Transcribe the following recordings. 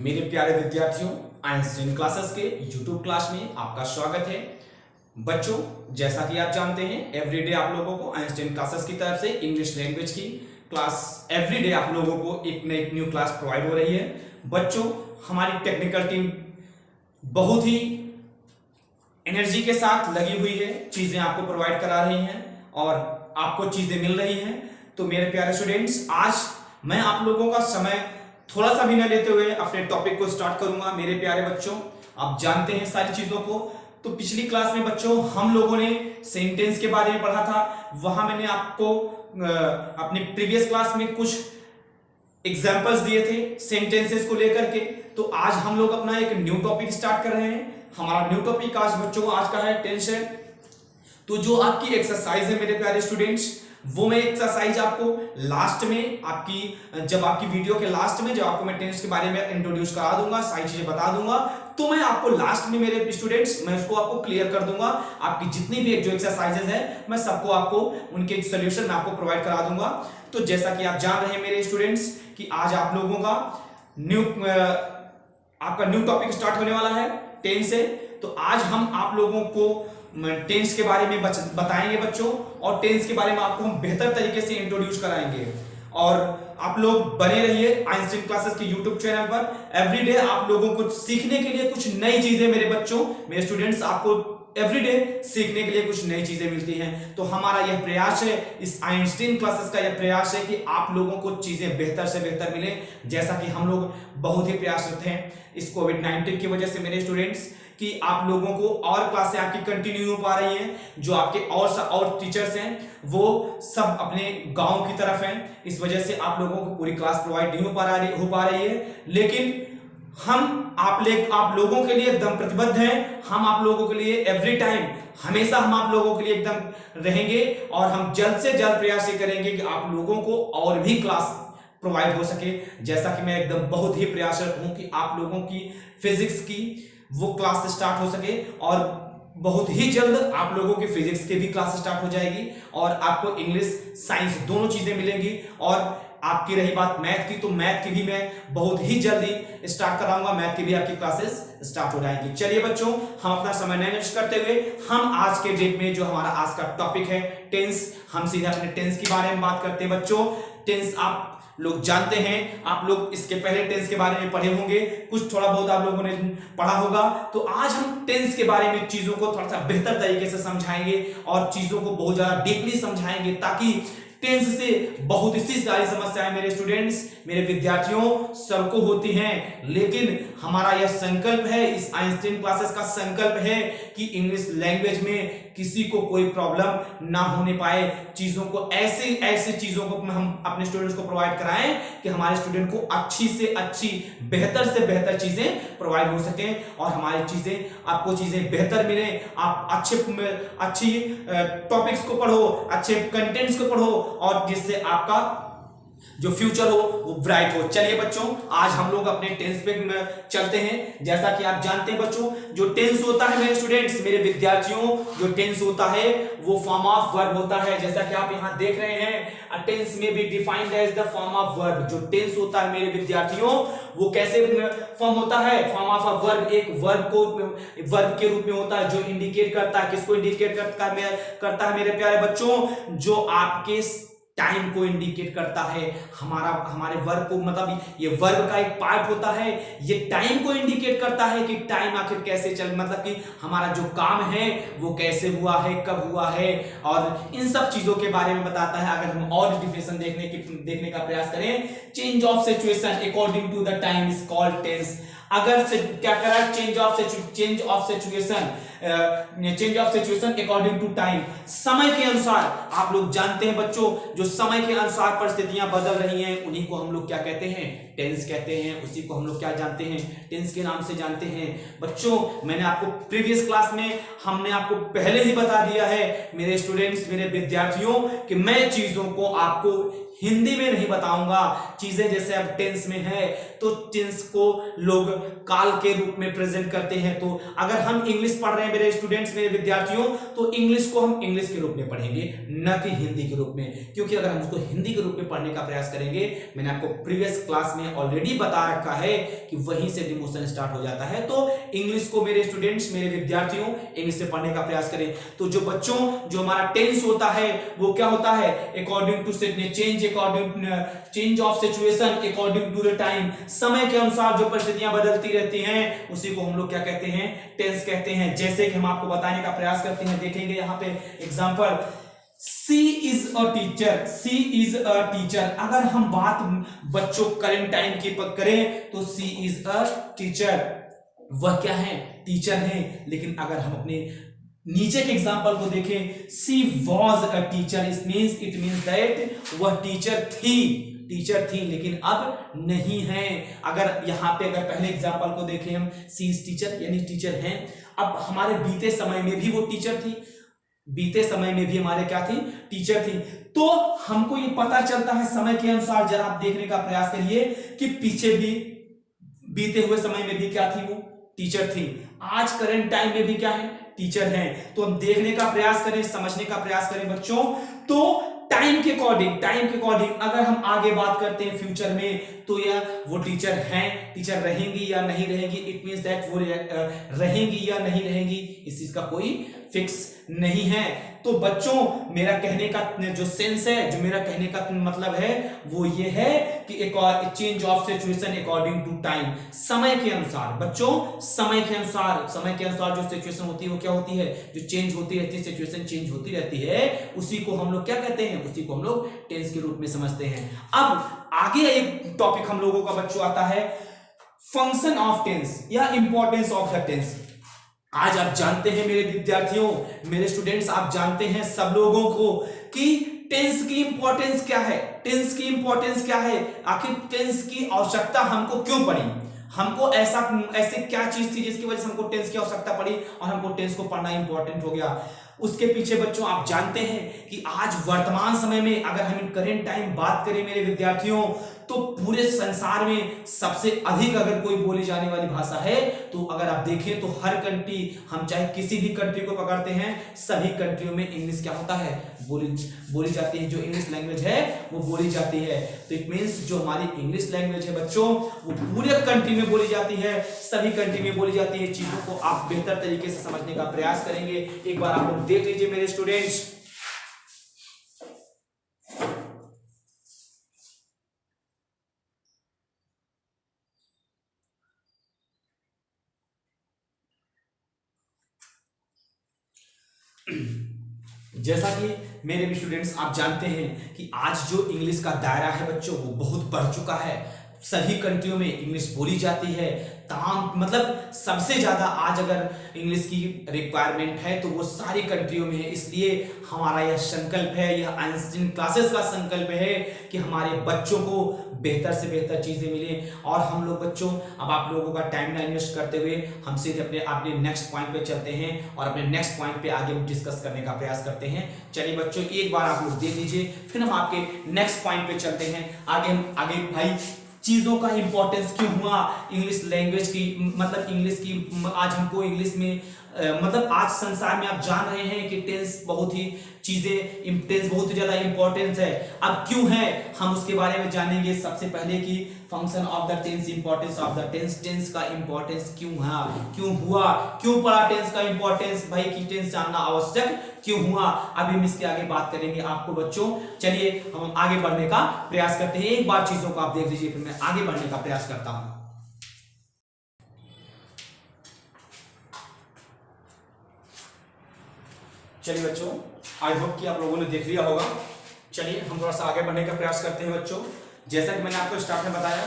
मेरे प्यारे विद्यार्थियों, आइंस्टीन क्लासेस के यूट्यूब क्लास में आपका स्वागत है। बच्चों, जैसा कि आप जानते हैं, एवरीडे आप लोगों को आइंस्टीन क्लासेस की तरफ से इंग्लिश लैंग्वेज की क्लास एवरीडे आप लोगों को एक न्यू क्लास प्रोवाइड हो रही है। बच्चों, हमारी टेक्निकल टीम बहुत ही एनर्जी के साथ लगी हुई है, चीजें आपको प्रोवाइड करा रही हैं और आपको चीजें मिल रही हैं। तो मेरे प्यारे स्टूडेंट्स, आज मैं आप लोगों का समय थोड़ा सा भी न लेते हुए अपने टॉपिक को स्टार्ट करूंगा। मेरे प्यारे बच्चों, आप जानते हैं सारी चीजों को। तो पिछली क्लास में बच्चों हम लोगों ने सेंटेंस के बारे में पढ़ा था। वहां मैंने आपको अपनी प्रीवियस क्लास में कुछ एग्जाम्पल्स दिए थे सेंटेंसेस को लेकर के। तो आज हम लोग अपना एक न्यू टॉपिक स्टार्ट कर रहे हैं। हमारा न्यू टॉपिक आज बच्चों आज का है टेंस है। तो जो आपकी एक्सरसाइज है मेरे प्यारे स्टूडेंट्स, वो मैं एक्सरसाइज आपको लास्ट में आपकी वीडियो के लास्ट में जब आपको मैं टेंस के बारे में इंट्रोड्यूस करा दूंगा, सारी चीजें बता दूंगा, तो मैं आपको लास्ट में मेरे स्टूडेंट्स मैं उसको आपको क्लियर कर दूंगा। आपकी जितनी भी जो एक्सरसाइजेस है मैं सबको आपको उनके सोल्यूशन मैं आपको प्रोवाइड करा दूंगा। तो जैसा कि आप जान रहे हैं मेरे स्टूडेंट्स कि आज आप लोगों का आपका न्यू टॉपिक स्टार्ट होने वाला है टेंस से। तो आज हम आप लोगों को टेंस के बारे में बताएंगे बच्चों, और टेंस के बारे में आपको हम बेहतर तरीके से इंट्रोड्यूस कराएंगे। और आप लोग बने रहिए आइंस्टीन क्लासेस के यूट्यूब चैनल पर। एवरीडे आप लोगों को सीखने के लिए कुछ नई चीजें मेरे बच्चों, मेरे स्टूडेंट्स, आपको एवरीडे सीखने के लिए कुछ नई चीजें मिलती हैं। तो हमारा यह प्रयास है, इस आइंस्टीन क्लासेस का यह प्रयास है कि आप लोगों को चीजें बेहतर से बेहतर मिले, जैसा कि हम लोग बहुत ही प्रयासरत हैं इस कोविड-19 की वजह से मेरे स्टूडेंट्स, कि आप लोगों को और क्लासें आपकी कंटिन्यू हो पा रही हैं। जो आपके और टीचर्स हैं वो सब अपने गांव की तरफ हैं, इस वजह से आप लोगों को पूरी क्लास प्रोवाइड नहीं हो पा रही है। लेकिन हम आप लोगों के लिए एकदम प्रतिबद्ध हैं। हम आप लोगों के लिए एवरी टाइम हमेशा हम आप लोगों के लिए एकदम रहेंगे, और हम जल्द से जल्द प्रयास ये करेंगे कि आप लोगों को और भी क्लास प्रोवाइड हो सके। जैसा कि मैं एकदम बहुत ही प्रयासरत हूं कि आप लोगों की फिजिक्स की वो क्लास स्टार्ट हो सके, और बहुत ही जल्द आप लोगों की फिजिक्स की भी क्लास स्टार्ट हो जाएगी, और आपको इंग्लिश साइंस दोनों चीजें मिलेंगी। और आपकी रही बात मैथ की, तो मैथ की भी मैं बहुत ही जल्दी स्टार्ट कराऊंगा, मैथ की भी आपकी क्लासेस स्टार्ट हो जाएंगी। चलिए बच्चों, हम अपना समय नहीं नष्ट करते हुए हम आज के डेट में जो हमारा आज का टॉपिक है टेंस, हम सीधे अपने टेंस के बारे में बात करते हैं। बच्चों, टेंस आप लोग जानते हैं, आप लोग इसके पहले टेंस के बारे में पढ़े होंगे, कुछ थोड़ा बहुत आप लोगों ने पढ़ा होगा। तो आज हम टेंस के बारे में चीजों को थोड़ा सा बेहतर तरीके से समझाएंगे और चीजों को बहुत ज्यादा डीपली समझाएंगे, ताकि टेंस से बहुत सी सारी समस्याएं मेरे स्टूडेंट्स, मेरे विद्यार्थियों सबको होती हैं। लेकिन हमारा यह संकल्प है, इस आइंस्टीन क्लासेस का संकल्प है कि इंग्लिश लैंग्वेज में किसी को कोई प्रॉब्लम ना होने पाए। चीजों को ऐसे चीजों को हम अपने स्टूडेंट्स को प्रोवाइड कराएं कि हमारे स्टूडेंट को अच्छी से अच्छी, बेहतर से बेहतर चीजें प्रोवाइड हो सके, और हमारी चीजें आपको चीजें बेहतर मिले। आप अच्छी टॉपिक्स को पढ़ो, अच्छे कंटेंट्स को पढ़ो, और जिससे आपका जो फ्यूचर हो वो ब्राइट हो। चलिए बच्चों, आज हम लोग अपने टेंस पे चलते हैं। जैसा कि आप जानते हैं बच्चों, जो टेंस होता है मेरे स्टूडेंट्स, मेरे विद्यार्थियों, जो टेंस होता है वो फॉर्म ऑफ वर्ब होता है। जैसा कि आप यहां देख रहे हैं, टेंस में be defined as the form of verb. जो टेंस होता है मेरे विद्यार्थियों, वो कैसे फॉर्म होता है? फॉर्म ऑफ अ वर्ब, एक वर्ब के रूप में होता है, जो इंडिकेट करता है, किसको इंडिकेट करता है मेरे प्यारे बच्चों? जो आपके टाइम को इंडिकेट करता है। हमारे वर्ब को, मतलब ये वर्ब का एक पार्ट होता है, ये टाइम को इंडिकेट करता है कि टाइम आखिर कैसे चल, मतलब कि हमारा जो काम है वो कैसे हुआ है, कब हुआ है, और इन सब चीजों के बारे में बताता है। अगर हम और डिफिनेशन देखने का प्रयास करें, change of situation according to the time is called tense. अगर से क्या करा, change of situation according to time, समय के अनुसार। आप लोग जानते हैं बच्चों, जो समय के अनुसार परिस्थितियां बदल रही हैं उन्हीं को हम लोग क्या कहते हैं? टेंस कहते हैं। उसी को हम लोग क्या जानते हैं? टेंस के नाम से जानते हैं। बच्चों, मैंने आपको प्रीवियस क्लास में हमने आपको पहले ही बता दिया है मेरे स्टूडेंट्स, मेरे विद्यार्थियों, कि मैं चीजों को आपको हिंदी में नहीं बताऊंगा चीजें। जैसे अब टेंस में है तो टेंस को लोग काल के रूप में प्रेजेंट करते हैं, तो अगर हम इंग्लिश पढ़ रहे हैं मेरे स्टूडेंट्स, मेरे विद्यार्थियों, तो इंग्लिश को हम इंग्लिश के रूप में पढ़ेंगे, न कि हिंदी के रूप में। क्योंकि अगर हम उसको हिंदी के रूप में पढ़ने का प्रयास करेंगे, मैंने आपको प्रीवियस क्लास में ऑलरेडी बता रखा है कि वहीं से डिमोशन स्टार्ट हो जाता है। तो इंग्लिश को मेरे स्टूडेंट्स, मेरे विद्यार्थियों, इंग्लिश से पढ़ने का प्रयास करें। तो जो बच्चों, जो हमारा टेंस होता है वो क्या होता है, according to change, according change of situation, according to the time, समय के अनुसार जो परिस्थितियां बदलती रहती हैं उसी को हम लोग क्या कहते हैं, टेंस कहते हैं। जैसे कि हम आपको बताने का प्रयास करते हैं, देखेंगे यहां पे example, she is a teacher, she is a teacher. अगर हम बात बच्चों करंट टाइम की करें तो सी इज अ टीचर, वह क्या है, टीचर है। लेकिन अगर हम अपने नीचे के एग्जांपल को देखें, she was a teacher, it means that वह टीचर थी, लेकिन अब नहीं है। अगर यहाँ पे अगर पहले एग्जांपल को देखें हम, सी इज टीचर यानी टीचर हैं। अब हमारे बीते समय में भी वो टीचर थी, बीते समय में भी हमारे क्या थी, टीचर थी। तो हमको ये पता चलता है समय के अनुसार, जरा आप देखने का प्रयास करिए कि पीछे भी बीते हुए समय में भी क्या थी, वो टीचर थी। आज करंट टाइम में भी क्या है, टीचर हैं। तो हम देखने का प्रयास करें, समझने का प्रयास करें बच्चों। तो टाइम के अकॉर्डिंग अगर हम आगे बात करते हैं फ्यूचर में, तो या वो टीचर हैं, टीचर रहेंगी या नहीं रहेंगी, इट मींस दैट वो रहेंगी या नहीं रहेंगी, इस चीज का कोई फिक्स नहीं है। तो बच्चों मेरा कहने का जो सेंस है, जो मेरा कहने का मतलब है वो ये है कि change of situation according to time, समय के अनुसार बच्चों, समय के अनुसार जो सिचुएशन होती है वो क्या होती है, जो चेंज होती रहती है, सिचुएशन चेंज होती रहती है, उसी को हम लोग क्या कहते हैं, उसी को हम लोग टेंस के रूप में समझते हैं। अब आगे एक टॉपिक हम लोगों का बच्चों आता है, फंक्शन ऑफ टेंस या इंपॉर्टेंस ऑफ द टेंस। आज आप जानते हैं मेरे विद्यार्थियों, मेरे स्टूडेंट्स, आप जानते हैं सब लोगों को कि टेंस की इंपॉर्टेंस क्या है, टेंस की इंपॉर्टेंस क्या है, आखिर टेंस की आवश्यकता हमको क्यों पड़ी, हमको ऐसे क्या चीज थी जिसकी वजह से हमको टेंस की आवश्यकता पड़ी और हमको टेंस को पढ़ना इंपॉर्टेंट हो गया। उसके पीछे बच्चों आप जानते हैं कि आज वर्तमान समय में अगर हम करेंट टाइम बात करें मेरे विद्यार्थियों, तो पूरे संसार में सबसे अधिक अगर कोई बोली जाने वाली भाषा है, तो अगर आप देखें तो हर कंट्री, हम चाहे किसी भी कंट्री को पकड़ते हैं, सभी कंट्रियों में इंग्लिश क्या होता है, बोली जाती है। जो इंग्लिश लैंग्वेज है वो बोली जाती है। तो इट मींस जो हमारी इंग्लिश लैंग्वेज है बच्चों, वो पूरे कंट्री में बोली जाती है, सभी कंट्री में बोली जाती है। चीजों को आप बेहतर तरीके से समझने का प्रयास करेंगे। एक बार आप लोग देख लीजिए मेरे स्टूडेंट्स, जैसा कि मेरे भी स्टूडेंट्स आप जानते हैं कि आज जो इंग्लिश का दायरा है बच्चों वो बहुत बढ़ चुका है। सभी कंट्रियों में इंग्लिश बोली जाती है। तमाम मतलब सबसे ज़्यादा आज अगर इंग्लिश की रिक्वायरमेंट है तो वो सारी कंट्रियों में है। इसलिए हमारा यह संकल्प है, यह आइंस्टीन क्लासेस का संकल्प है कि हमारे बच्चों को बेहतर से बेहतर चीज़ें मिलें। और हम लोग बच्चों, अब आप लोगों का टाइम ना इन्वेस्ट करते हुए हम सीधे अपने नेक्स्ट पॉइंट पे चलते हैं और अपने नेक्स्ट पॉइंट पे आगे हम डिस्कस करने का प्रयास करते हैं। चलिए बच्चों, एक बार आप लोग देख लीजिए, फिर हम आपके नेक्स्ट पॉइंट पे चलते हैं। आगे भाई चीज़ों का इंपॉर्टेंस क्यों हुआ, इंग्लिश लैंग्वेज की, मतलब इंग्लिश की, आज हमको इंग्लिश में मतलब आज संसार में आप जान रहे हैं कि टेंस बहुत ही टेंस बहुत ही ज़्यादा इंपॉर्टेंस है। अब क्यों है हम उसके बारे में जानेंगे। सबसे पहले कि function of the tense, importance of the tense, tense का इंपॉर्टेंस क्यों हुआ, क्यों पड़ा टेंस का इंपॉर्टेंस, भाई की टेंस जानना आवश्यक क्यों हुआ। अभी हम इसके आगे बात करेंगे आपको बच्चों। चलिए हम आगे बढ़ने का प्रयास करते हैं। एक बार चीजों को आप देख लीजिए, फिर मैं आगे बढ़ने का प्रयास करता हूं। चलिए बच्चों, आई होप कि आप लोगों ने देख लिया होगा। चलिए हम थोड़ा सा आगे बढ़ने का प्रयास करते हैं बच्चों। जैसा कि मैंने आपको स्टार्ट में बताया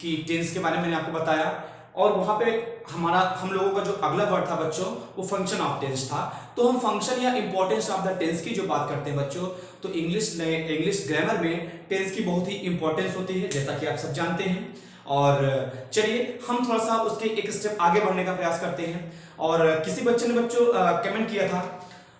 कि टेंस के बारे में मैंने आपको बताया, और वहां पे हम लोगों का जो अगला वर्ड था बच्चों वो फंक्शन ऑफ टेंस था। तो हम फंक्शन या इंपॉर्टेंस ऑफ द टेंस की जो बात करते हैं बच्चों, तो इंग्लिश ग्रामर में टेंस की बहुत ही इंपॉर्टेंस होती है, जैसा कि आप सब जानते हैं। और चलिए हम थोड़ा सा उसके एक स्टेप आगे बढ़ने का प्रयास करते हैं। और किसी बच्चे ने बच्चों कमेंट किया था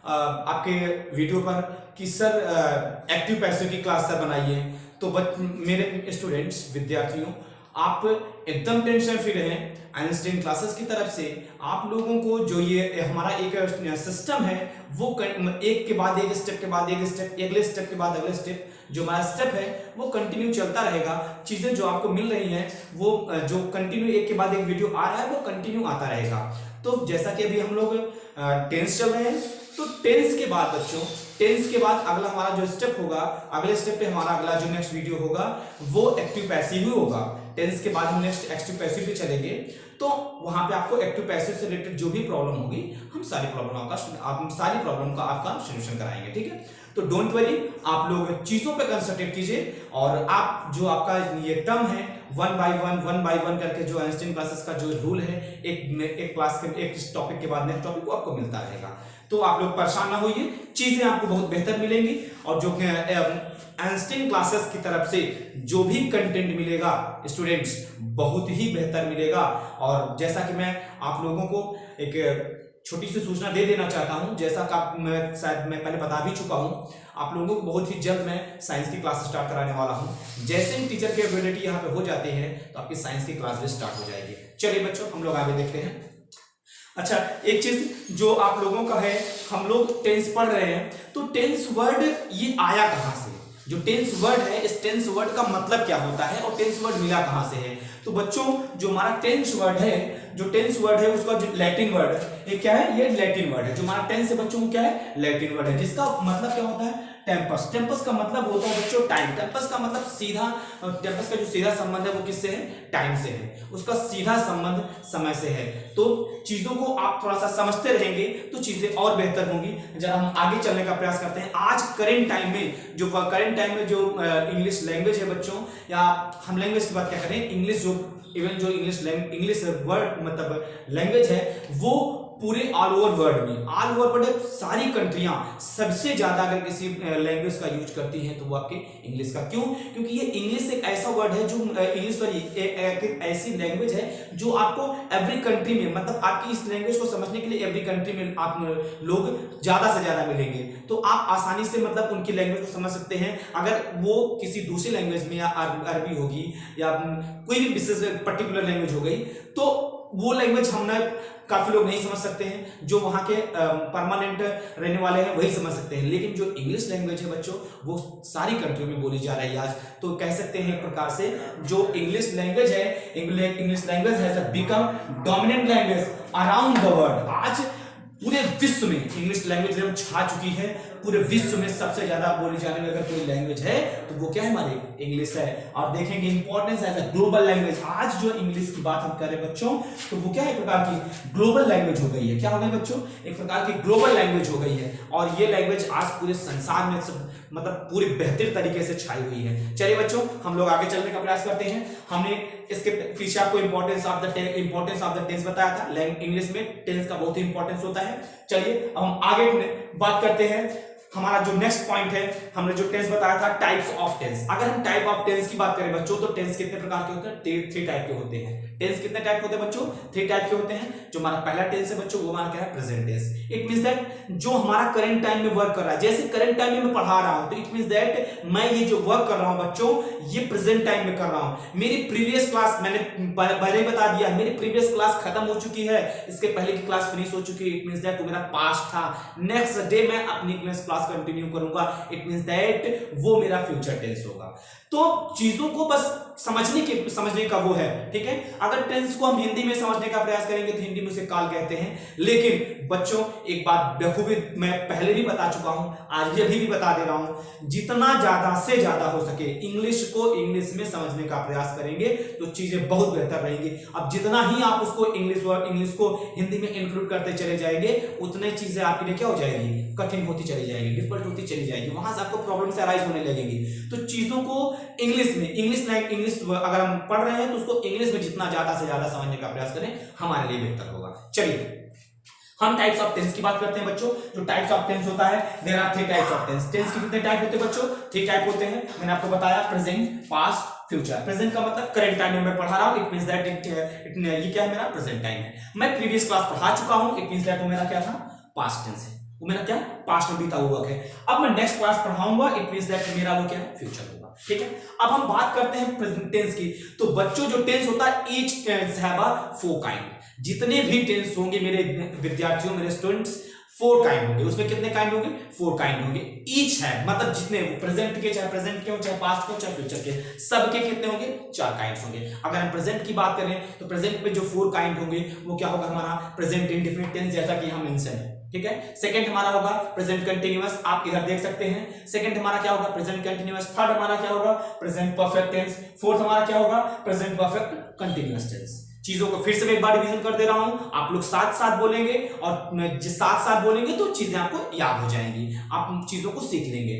आपके वीडियो पर कि सर एक्टिव पैसिव की क्लास सर बनाइए। तो मेरे स्टूडेंट्स विद्यार्थियों, आप एकदम टेंशन फ्री रहें। आइंस्टाइन क्लासेस की तरफ से आप लोगों को जो ये हमारा एक सिस्टम है वो एक के बाद एक स्टेप के बाद एक स्टेप, अगले स्टेप के बाद अगले स्टेप, जो हमारा स्टेप है वो कंटिन्यू चलता रहेगा। चीजें जो आपको मिल रही हैं वो जो कंटिन्यू एक के बाद एक वीडियो आ रहा है वो कंटिन्यू आता रहेगा। तो जैसा कि अभी हम लोग टेंस चल रहे हैं, तो टेंस के बाद बच्चों, टेंस के बाद अगला हमारा जो स्टेप होगा, अगले स्टेप पे हमारा अगला जो नेक्स्ट वीडियो होगा वो एक्टिव पैसिव ही होगा। टेंस के बाद हम नेक्स्ट एक्टिव पैसिव पे चलेंगे, तो वहां पे आपको एक्टिव पैसिव से रिलेटेड जो भी प्रॉब्लम होगी हम सारी प्रॉब्लम का आपका सोल्यूशन कराएंगे, ठीक है। तो डोंट वरी, आप लोग चीजों पे कंसंट्रेट कीजिए और आप जो आपका ये टर्म है वन बाय वन करके जो आइंस्टाइन क्लासेस का जो रूल है, एक क्लास के एक टॉपिक के बाद नेक्स्ट टॉपिक को आपको मिलता रहेगा। तो आप लोग परेशान ना होइए, चीजें आपको बहुत बेहतर मिलेंगी और जो आइंस्टाइन क्लासेस की तरफ से जो भी कंटेंट मिलेगा स्टूडेंट्स बहुत ही बेहतर मिलेगा। और जैसा कि मैं आप लोगों को एक छोटी सी सूचना दे देना चाहता हूं, जैसा कि मैं पहले बता भी चुका हूं, आप लोगों को बहुत ही जल्द मैं साइंस की क्लास स्टार्ट कराने वाला हूं। जैसे ही टीचर के अवेलेबिलिटी यहाँ पे हो जाते हैं तो आपकी साइंस की क्लास भी स्टार्ट हो जाएगी। चलिए बच्चों, हम लोग आगे देखते हैं। अच्छा, एक चीज जो आप लोगों का है, हम लोग टेंस पढ़ रहे हैं, तो टेंस वर्ड ये आया कहां से? जो टेंस वर्ड है, इस टेंस वर्ड का मतलब क्या होता है और टेंस वर्ड मिला कहां से है? तो बच्चों, जो हमारा टेंस वर्ड है उसका जो लैटिन वर्ड है, ये क्या है? ये लैटिन वर्ड है। जो हमारा टेंस है बच्चों, क्या है? लैटिन वर्ड है, जिसका मतलब क्या होता है? टेम्पस। टेम्पस का मतलब होता है बच्चों टाइम। टेम्पस का मतलब टेम्पस का जो सीधा संबंध है वो किससे है? टाइम से है। उसका सीधा संबंध समय से है। तो चीजों को आप थोड़ा सा समझते रहेंगे तो चीजें और बेहतर होंगी। जरा हम आगे चलने का प्रयास करते हैं। आज करेंट टाइम में जो इंग्लिश लैंग्वेज है बच्चों, या हम लैंग्वेज की बात क्या करें, इंग्लिश इंग्लिश वर्ड मतलब लैंग्वेज है, वो पूरे ऑल ओवर वर्ल्ड में सारी कंट्रियां सबसे ज्यादा अगर किसी लैंग्वेज का यूज करती हैं तो वो आपके इंग्लिश का। क्यों? क्योंकि ये इंग्लिश एक ऐसा वर्ड है जो एक ऐसी लैंग्वेज है जो आपको एवरी कंट्री में, मतलब आपकी इस लैंग्वेज को समझने के लिए एवरी कंट्री में आप लोग ज्यादा से ज्यादा मिलेंगे। तो आप आसानी से मतलब उनकी लैंग्वेज को समझ सकते हैं। अगर वो किसी दूसरी लैंग्वेज में, या अरबी होगी या कोई भी विशेष पर्टिकुलर लैंग्वेज हो गई, तो वो लैंग्वेज हमने काफी लोग नहीं समझ सकते हैं। जो वहां के परमानेंट रहने वाले हैं वही समझ सकते हैं। लेकिन जो इंग्लिश लैंग्वेज है बच्चों, वो सारी कंट्रियों में बोली जा रही है आज। तो कह सकते हैं एक प्रकार से जो English language has become dominant language around the world. आज पूरे विश्व में इंग्लिश लैंग्वेज छा चुकी है। पूरे विश्व में सबसे ज्यादा बोली जाने वाली अगर कोई लैंग्वेज है तो वो क्या है? हमारी इंग्लिश है। और देखेंगे importance as a global language. आज जो इंग्लिश की बात हम कर रहे हैं बच्चों, तो वो क्या है? एक प्रकार की ग्लोबल लैंग्वेज हो गई है। क्या हो गई बच्चों? एक प्रकार की ग्लोबल लैंग्वेज हो गई है। और ये लैंग्वेज आज पूरे संसार में मतलब पूरी बेहतर तरीके से छाई हुई है। चलिए बच्चों, हम लोग आगे चलने का प्रयास करते हैं। हमने इसके पीछे आपको इंपॉर्टेंस ऑफ द टेंस बताया था। इंग्लिश में टेंस का बहुत ही इंपॉर्टेंस होता है। चलिए अब हम आगे बात करते हैं। हमारा जो नेक्स्ट पॉइंट है, हमने जो टेंस बताया था, टाइप्स ऑफ टेंस। अगर हम टाइप ऑफ टेंस की बात करें बच्चों, तो टेंस कितने प्रकार के होते हैं? 3 टाइप के होते हैं। टेंस कितने टाइप के होते हैं बच्चों? 3 टाइप के होते हैं। जो हमारा पहला टेंस है बच्चों, वो हमारा क्या है? Present tense. It means that जो हमारा करंट टाइम में वर्क कर रहा है, जैसे करंट टाइम में मैं पढ़ा रहा हूं, तो इट मींस दैट मैं ये जो वर्क कर रहा हूं बच्चों, ये प्रेजेंट टाइम में कर रहा हूं। मेरी प्रीवियस क्लास, मैंने पहले ही बता दिया, मेरी प्रीवियस क्लास खत्म हो चुकी है, इसके पहले की क्लास फिनिश हो चुकी है। इट मींस दैट वो मेरा पास्ट था। नेक्स्ट डे मैं अपनी क्लास कंटिन्यू करूंगा। इट मींस दैट वो मेरा फ्यूचर टेंस होगा। तो चीजों को बस समझने का वो है, ठीक है। अगर टेंस को हम हिंदी में समझने का प्रयास करेंगे तो हिंदी में उसे काल कहते हैं। लेकिन बच्चों एक बात बखूबी मैं पहले भी बता चुका हूं, आज भी अभी भी बता दे रहा हूं, जितना ज्यादा से ज्यादा हो सके इंग्लिश को इंग्लिश में समझने का प्रयास करेंगे तो चीजें बहुत बेहतर रहेंगी। अब जितना ही आप उसको इंग्लिश को हिंदी में इंक्लूड करते चले जाएंगे, उतने चीजें आपके लिए क्या हो जाएगी? कठिन होती चली जाएगी, डिफिकल्ट होती चली जाएगी। वहां से आपको प्रॉब्लम से अराइज होने लगेगी। तो चीजों को इंग्लिश अगर हम पढ़ रहे हैं तो उसको इंग्लिश में जितना ज्यादा से ज्यादा समझने का प्रयास करें, हमारे लिए बेहतर होगा। चलिए हम टाइप्स ऑफ टेंस की बात करते हैं बच्चों। जो टाइप्स ऑफ टेंस होता है, there are 3 types of tense. Tense के कितने टाइप होते हैं बच्चों? 3 टाइप होते हैं। मैंने आपको बताया प्रेजेंट, पास्ट, फ्यूचर। प्रेजेंट का मतलब करंट टाइम में मैं पढ़ा रहा हूं, इट मींस दैट ये क्या है? मेरा प्रेजेंट टाइम है। मैं प्रीवियस क्लास पढ़ा चुका हूं, इट मींस दैट वो मेरा क्या था? पास्ट टेंस है। वो मेरा क्या पास्ट में बीता हुआ है। अब मैं नेक्स्ट क्लास पढ़ाऊंगा, इट मींस दैट मेरा वो क्या है फ्यूचर होगा। ठीक है, अब हम बात करते हैं प्रेजेंट टेंस की। तो बच्चों जो टेंस होता है each tense have a 4 kind. जितने भी टेंस होंगे मेरे विद्यार्थियों, मेरे स्टूडेंट्स, 4 काइंड होंगे। उसमें कितने काइंड होंगे? 4 काइंड होंगे। ईच है मतलब जितने प्रेजेंट के, चाहे प्रेजेंट के हो, चाहे पास्ट के हो, चाहे फ्यूचर के, सबके कितने होंगे? 4 काइंड्स होंगे। अगर हम प्रेजेंट की बात करें तो प्रेजेंट में जो 4 काइंड होंगे वो क्या होगा हमारा? प्रेजेंट इंडेफिनिट टेंस, जैसा कि हम मेंशन है। ठीक है, सेकंड हमारा होगा प्रेजेंट कंटीन्यूअस, आप इधर देख सकते हैं। सेकंड हमारा क्या होगा? Present continuous. थर्ड हमारा क्या होगा? Present perfect tense. फोर्थ हमारा क्या होगा? Present perfect continuous tense. चीजों को फिर से मैं एक बार रिवीजन कर दे रहा हूं, आप लोग साथ साथ बोलेंगे और जिस साथ साथ बोलेंगे तो चीजें आपको याद हो जाएंगी, आप चीजों को सीख लेंगे।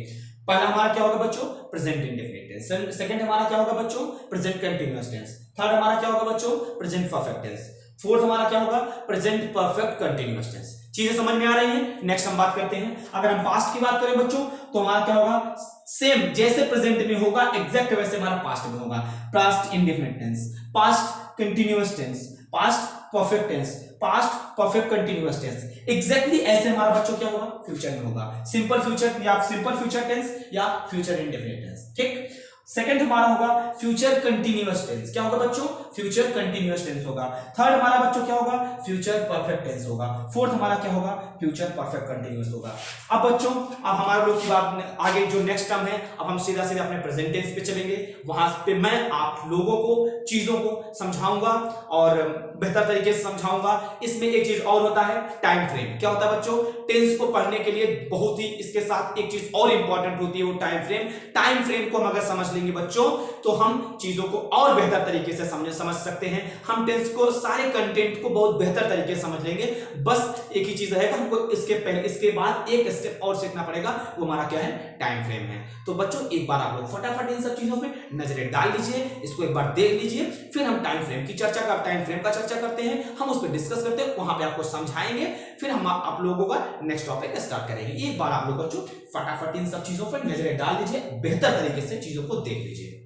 पहला हमारा क्या होगा बच्चों? Present indefinite tense. सेकंड हमारा क्या होगा बच्चों? Present continuous tense. थर्ड हमारा क्या होगा बच्चों? Present perfect tense. फोर्थ हमारा क्या होगा? Present perfect continuous tense. चीजें समझ में आ रही हैं? नेक्स्ट हम बात करते हैं, अगर हम पास्ट की बात करें बच्चों तो हमारा क्या होगा? सेम जैसे प्रेजेंट में होगा एग्जैक्ट वैसे हमारा पास्ट में होगा। Past indefinite tense, past continuous tense, past perfect tense, past perfect continuous tense. Exactly ऐसे हमारा बच्चों क्या होगा? फ्यूचर में होगा। सिंपल फ्यूचर या सिंपल फ्यूचर टेंस या फ्यूचर इंडेफिनिट टेंस। ठीक, सेकंड हमारा होगा फ्यूचर कंटीन्यूअस टेंस। क्या होगा बच्चों? फ्यूचर कंटीन्यूअस टेंस होगा। थर्ड हमारा बच्चों क्या होगा? फ्यूचर परफेक्ट टेंस होगा। फोर्थ हमारा क्या होगा? फ्यूचर परफेक्ट कंटीन्यूअस होगा। अब बच्चों अब हमारे लोग की बात आगे जो नेक्स्ट टर्म है, अब हम सीधा सीधा अपने प्रेजेंट टेंस पे चलेंगे। वहां पे मैं आप लोगों को चीजों को समझाऊंगा और बेहतर तरीके से समझाऊंगा। इसमें एक चीज और होता है, टाइम फ्रेम। क्या होता है बच्चों? टेंस को पढ़ने के लिए बहुत ही इसके साथ एक चीज और इंपॉर्टेंट होती है, वो टाइम फ्रेम। टाइम फ्रेम को हम अगर समझ लेंगे बच्चों तो हम चीजों को और बेहतर तरीके से समझ सकते हैं। हम टेंस को, सारे कंटेंट को बहुत बेहतर तरीके से समझ लेंगे। बस एक ही चीज रहेगा, हमको इसके बाद एक स्टेप और सीखना पड़ेगा, वो हमारा क्या है? टाइम फ्रेम है। तो बच्चों एक बार आप लोग फटाफट इन सब चीजों पे नजरें डाल लीजिए, इसको एक बार देख लीजिए, फिर हम टाइम फ्रेम की चर्चा करते हैं, हम उस पर डिस्कस करते हैं, वहां पे आपको समझाएंगे, फिर हम आप लोगों का नेक्स्ट टॉपिक स्टार्ट करेंगे। एक बार आप लोग बच्चों फटाफट इन सब चीजों पर नजरें डाल लीजिए, बेहतर तरीके से चीजों को देख लीजिए।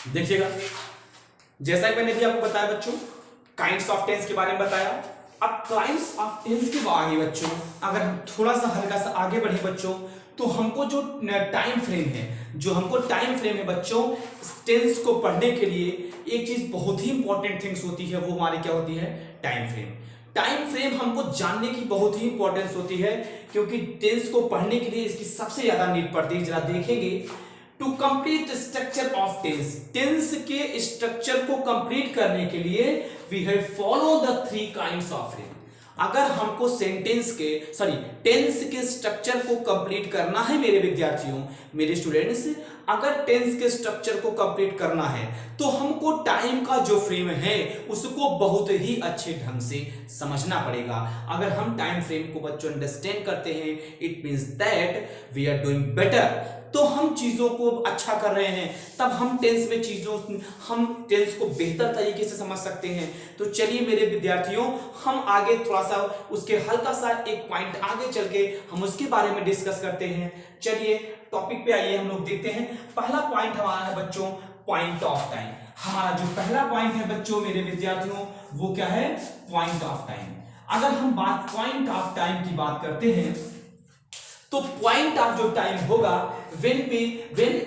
देखिएगा, जैसा कि मैंने भी आपको बताया बच्चों, काइंड्स ऑफ टेंस के बारे में बताया। अब काइंड्स ऑफ टेंस के आगे बच्चों अगर हम थोड़ा सा हल्का सा आगे बढ़े बच्चों, तो हमको जो टाइम फ्रेम है बच्चों, टेंस को पढ़ने के लिए एक चीज बहुत ही इंपॉर्टेंट थिंग्स होती है, वो हमारी क्या होती है? Time frame. टाइम फ्रेम हमको जानने की बहुत ही इंपॉर्टेंस होती है, क्योंकि टेंस को पढ़ने के लिए इसकी सबसे ज्यादा नीड पड़ती है। जरा देखेंगे, to complete structure of tense, tense के स्ट्रक्चर को कंप्लीट करने के लिए we have follow the 3 kinds of frame. अगर हमको टेंस के स्ट्रक्चर को कंप्लीट करना है मेरे विद्यार्थियों, मेरे स्टूडेंट्स, अगर टेंस के स्ट्रक्चर को कंप्लीट करना है तो हमको टाइम का जो फ्रेम है उसको बहुत ही अच्छे ढंग से समझना पड़ेगा। अगर हम टाइम फ्रेम को बच्चों अंडरस्टैंड करते हैं, it means that we are doing better, तो हम चीजों को अच्छा कर रहे हैं, तब हम टेंस को बेहतर तरीके से समझ सकते हैं। तो चलिए मेरे विद्यार्थियों, हम आगे थोड़ा सा उसके हल्का सा एक पॉइंट आगे चल के हम उसके बारे में डिस्कस करते हैं। चलिए टॉपिक पे आइए, हम लोग देखते हैं। पहला पॉइंट हमारा है बच्चों पॉइंट ऑफ टाइम। हमारा जो पहला पॉइंट है बच्चों मेरे विद्यार्थियों, वो क्या है? Point of time. अगर हम पॉइंट ऑफ टाइम की बात करते हैं तो पॉइंट ऑफ जो टाइम होगा, when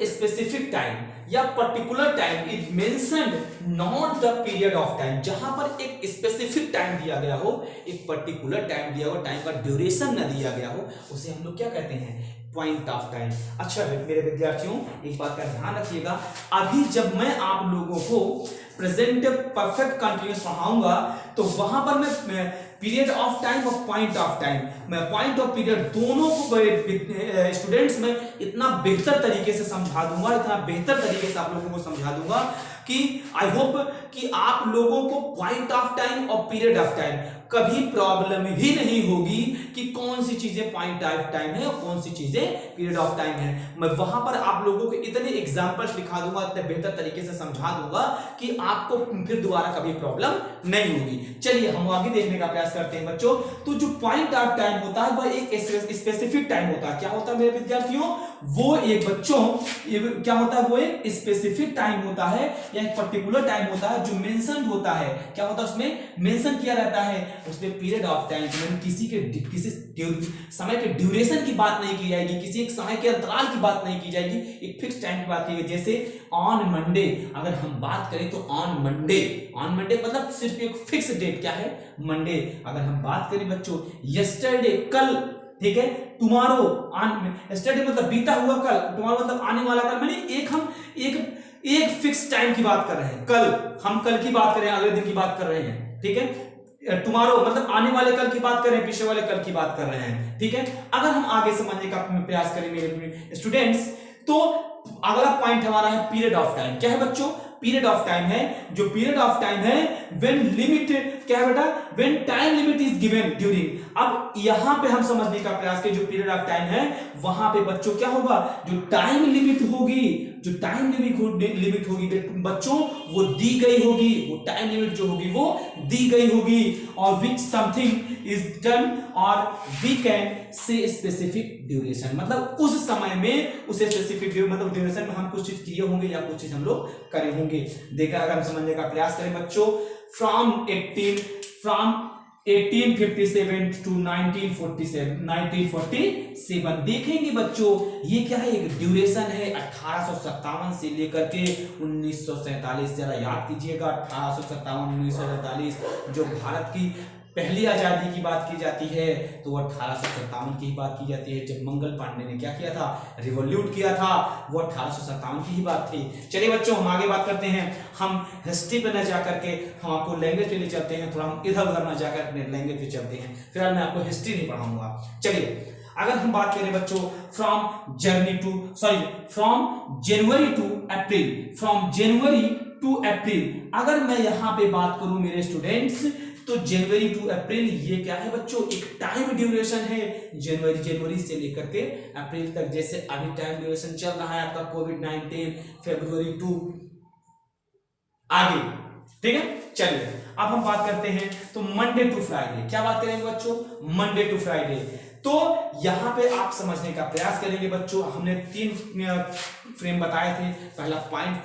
स्पेसिफिक टाइम या particular time is mentioned, not the period of time. जहां पर एक स्पेसिफिक टाइम दिया गया हो, एक पर्टिकुलर टाइम दिया हो, टाइम का ड्यूरेशन न दिया गया हो, उसे हम लोग क्या कहते हैं? Point of time. अच्छा मेरे विद्यार्थियों, एक बात का ध्यान रखिएगा, अभी जब मैं आप लोगों को प्रेजेंट परफेक्ट कंटीन्यूअस पढ़ाऊंगा तो वहां पर मैं पीरियड ऑफ टाइम और पॉइंट ऑफ टाइम, मैं पॉइंट ऑफ पीरियड दोनों को स्टूडेंट्स में इतना बेहतर तरीके से समझा दूंगा, इतना बेहतर तरीके से आप लोगों को समझा दूंगा कि आई होप कि आप लोगों को पॉइंट ऑफ टाइम और पीरियड ऑफ टाइम कभी प्रॉब्लम ही नहीं होगी कि कौन सी चीजें पॉइंट ऑफ टाइम है और कौन सी चीजें पीरियड ऑफ टाइम है। मैं वहां पर आप लोगों को इतने एग्जांपल्स दिखा दूंगा, इतने बेहतर तरीके से समझा दूंगा कि आपको फिर दोबारा कभी प्रॉब्लम नहीं होगी। चलिए हम आगे देखने का प्रयास करते हैं बच्चों। तो जो पॉइंट ऑफ टाइम होता है वह एक स्पेसिफिक टाइम होता है। क्या होता है मेरे विद्यार्थियों? वो एक बच्चों क्या होता है, वो एक स्पेसिफिक टाइम होता है या एक पर्टिकुलर टाइम होता है जो मेंशन होता है। क्या होता है उसमें? मेंशन किया रहता है उसमें पीरियड ऑफ टाइम। किसी समय के ड्यूरेशन की बात नहीं की जाएगी, किसी एक समय के अंतराल की बात नहीं की जाएगी, एक फिक्स टाइम की बात की जाएगी। जैसे ऑन मंडे अगर हम बात करें तो ऑन मंडे मतलब सिर्फ एक फिक्स डेट। क्या है? मंडे। अगर हम बात करें बच्चों यस्टरडे कल, ठीक है, टुमारो, यस्टरडे मतलब बीता हुआ कल, टुमारो मतलब आने वाला कल, माने हम एक फिक्स टाइम की बात कर रहे हैं। हम कल की बात कर रहे हैं, अगले दिन की बात कर रहे हैं, ठीक है। टुमारो मतलब आने वाले कल की बात कर रहे हैं, पीछे वाले कल की बात कर रहे हैं, ठीक है। अगर हम आगे समझने का प्रयास करें मेरे स्टूडेंट्स, तो अगला पॉइंट हमारा है पीरियड ऑफ टाइम। क्या है बच्चों? पीरियड ऑफ टाइम है। जो पीरियड ऑफ टाइम है व्हेन लिमिट, क्या है बेटा? When time limit is given during. अब यहां पे हम समझने का प्रयास करें, जो पीरियड ऑफ टाइम है वहां पे बच्चों क्या होगा? जो टाइम लिमिट होगी, जो टाइम लिमिट होगी बच्चों वो दी गई होगी। वो टाइम लिमिट जो होगी वो दी गई होगी। और विच समथिंग इज डन और we can say specific duration, मतलब उस समय में उसे स्पेसिफिक मतलब ड्यूरेशन में हम कुछ चीज किए होंगे या कुछ चीज हम लोग करे होंगे। देखा, अगर हम समझने का प्रयास करें बच्चों, फ्रॉम 1857 टू 1947 देखेंगे बच्चों, ये क्या है? एक ड्यूरेशन है 1857 से लेकर के 1947। जरा याद कीजिएगा, 1857 1947 जो भारत की पहली आजादी की बात की जाती है तो 1857 की ही बात की जाती है। जब मंगल पांडे ने क्या किया था? रिवॉल्यूट किया था, वो 1857 की ही बात थी। चलिए बच्चों हम आगे बात करते हैं। हम हिस्ट्री पे न जाकर के हम आपको लैंग्वेज पे ले चलते हैं, थोड़ा हम इधर उधर न जाकर अपने लैंग्वेज पे चलते हैं। फिलहाल मैं आपको हिस्ट्री नहीं पढ़ाऊंगा। चलिए अगर हम बात करें बच्चों फ्रॉम जनवरी टू अप्रैल, अगर मैं यहां पे बात करूं मेरे स्टूडेंट्स, तो जनवरी टू अप्रैल ये क्या है बच्चों? एक टाइम ड्यूरेशन है। जनवरी से लेकर के अप्रैल तक, जैसे अभी टाइम ड्यूरेशन चल रहा है आपका कोविड-19, फरवरी टू आगे, ठीक है। चलिए अब हम बात करते हैं तो मंडे टू फ्राइडे। क्या बात करेंगे बच्चों? Monday to Friday. तो यहां पे आप समझने का प्रयास करेंगे बच्चों। हमने 3 फ्रेम बताए थे। पहला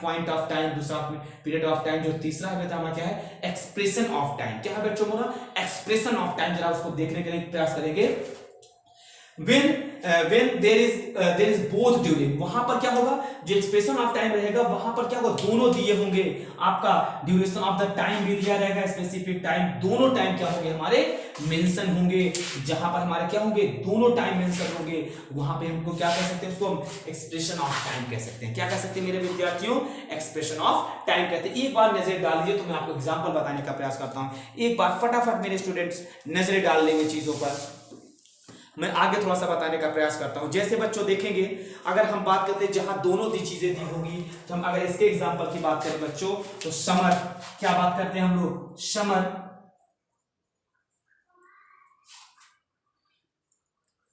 पॉइंट ऑफ टाइम, दूसरा पीरियड ऑफ टाइम, जो तीसरा है हमारा क्या है? Expression of time. क्या है बच्चों बोला? Expression of time. जरा उसको देखने के लिए प्रयास करेंगे। when there is both during, वहां पर क्या होगा? जो एक्सप्रेशन ऑफ टाइम रहेगा वहां पर क्या होगा? दोनों दिए होंगे। आपका ड्यूरेशन ऑफ द टाइम भी दिया रहेगा, स्पेसिफिक टाइम, दोनों टाइम क्या होंगे हमारे? मेंशन होंगे। जहां पर हमारे क्या होंगे? दोनों टाइम मेंशन होंगे। वहां पे हमको क्या कह सकते हैं? उसको हम एक्सप्रेशन ऑफ टाइम कह सकते हैं। क्या कह सकते हैं मेरे विद्यार्थियों? एक्सप्रेशन ऑफ टाइम कहते हैं। एक बार नजर डाल लीजिए, तो मैं आपको एग्जांपल बताने का प्रयास करता हूं। एक बार फटाफट मेरे स्टूडेंट्स नजरें डाल लेंगे चीजों पर, मैं आगे थोड़ा सा बताने का प्रयास करता हूं। जैसे बच्चों देखेंगे, अगर हम बात करते हैं जहां दोनों दी चीजें दी होगी, तो हम अगर इसके एग्जांपल की बात करें बच्चों, तो समर, क्या बात करते हैं हम लोग? समर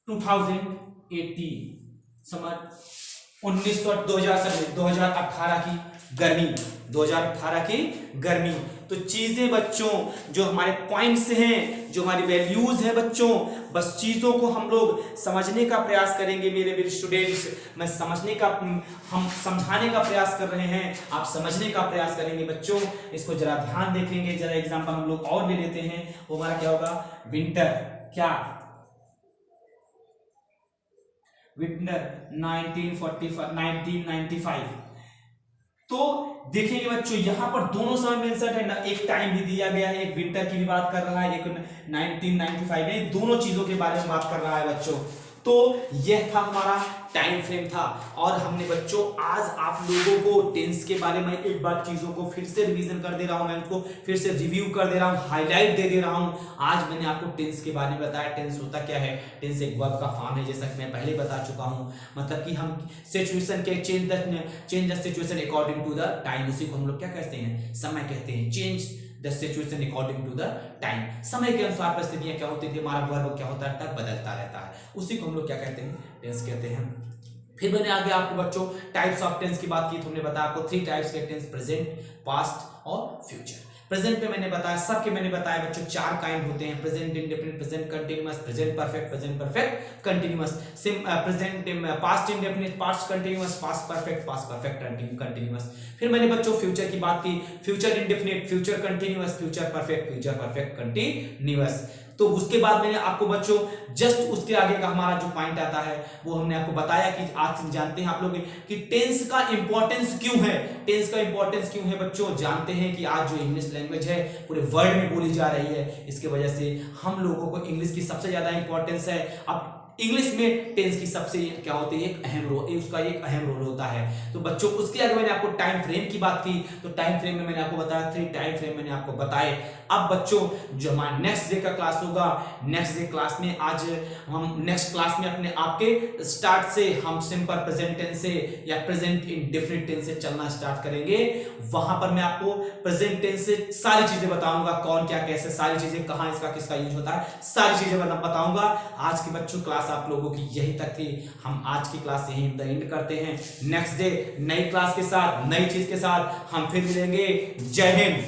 2018, समर 2018 की गर्मी, 2018 की गर्मी। तो चीजें बच्चों जो हमारे पॉइंट्स हैं, जो हमारी वैल्यूज हैं बच्चों, बस चीजों को हम लोग समझने का प्रयास करेंगे मेरे स्टूडेंट्स। हम समझाने का प्रयास कर रहे हैं, आप समझने का प्रयास करेंगे बच्चों। इसको जरा ध्यान देखेंगे। जरा एग्जांपल हम लोग और ले लेते हैं। वो हमारा क्या होगा? विंटर, क्या? विंटर 1995। तो देखेंगे बच्चों यहां पर दोनों समय मेंशन है ना, एक टाइम भी दिया गया है, एक विंटर की भी बात कर रहा है, एक 1995 है, दोनों चीजों के बारे में बात कर रहा है बच्चों। तो यह था हमारा टाइम फ्रेम था। और हमने बच्चों आज आप लोगों को टेंस के बारे में एक बार चीजों को फिर से रिवीजन कर दे रहा हूं, मैं उनको फिर से रिव्यू कर दे रहा हूं, हाईलाइट दे दे रहा हूं। आज मैंने आपको टेंस के बारे में बताया। टेंस होता क्या है? टेंस एक वर्ब का फॉर्म है, जैसा कि मैं पहले बता चुका हूं। मतलब कि हम सिचुएशन के change the situation according to the time, उसी को हम लोग क्या कहते हैं? समय कहते हैं। Change the situation according to the time, समय के अनुसार परिस्थितियां क्या होती थी, हमारा वर्ब क्या होता है, बदलता रहता है, उसी को हम लोग क्या कहते हैं, टेंस कहते हैं। फिर मैंने आगे आपको बच्चों टाइप्स ऑफ टेंस की बात की, तो हमने बताया आपको 3 टाइप्स के टेंस, प्रेजेंट, पास्ट और फ्यूचर। प्रेजेंट में मैंने बताया, सबके मैंने बताया बच्चों 4 काइंड होते हैं, present indefinite, present continuous, present perfect continuous, present past indefinite, past continuous, past perfect continuous. फिर मैंने बच्चों फ्यूचर की बात की, future indefinite, future continuous, future perfect continuous. तो उसके बाद मैंने आपको बच्चों जस्ट उसके आगे का हमारा जो पॉइंट आता है वो हमने आपको बताया कि आज जानते हैं आप लोग कि टेंस का इंपॉर्टेंस क्यों है, टेंस का इंपॉर्टेंस क्यों है बच्चों। जानते हैं कि आज जो इंग्लिश लैंग्वेज है पूरे वर्ल्ड में बोली जा रही है, इसके वजह से हम लोगों को इंग्लिश की सबसे ज्यादा इंपॉर्टेंस है। अब इंग्लिश में टेंस की सबसे क्या होती है, एक अहम रोल, उसका एक अहम रोल होता है। तो बच्चों उसके आगे मैंने आपको टाइम फ्रेम की बात की, तो टाइम फ्रेम में मैंने आपको बताया 3 टाइम फ्रेम मैंने आपको बताए। अब बच्चों जो हमारा नेक्स्ट डे का क्लास होगा, नेक्स्ट डे क्लास में आज हम नेक्स्ट क्लास में अपने आपके स्टार्ट से हम सिंपल प्रेजेंट टेंस से या प्रेजेंट इंडेफिनिट टेंस से चलना स्टार्ट करेंगे। वहां पर मैं आपको प्रेजेंट टेंस से सारी चीजें बताऊंगा, कौन क्या कैसे, सारी चीजें कहां इसका किसका यूज होता है, सारी चीजें बताऊंगा। आज की बच्चों क्लास आप लोगों की यही तक थी। हम आज की क्लास यही एंड करते हैं। नेक्स्ट डे नई क्लास के साथ, नई चीज के साथ हम फिर मिलेंगे। जय हिंद।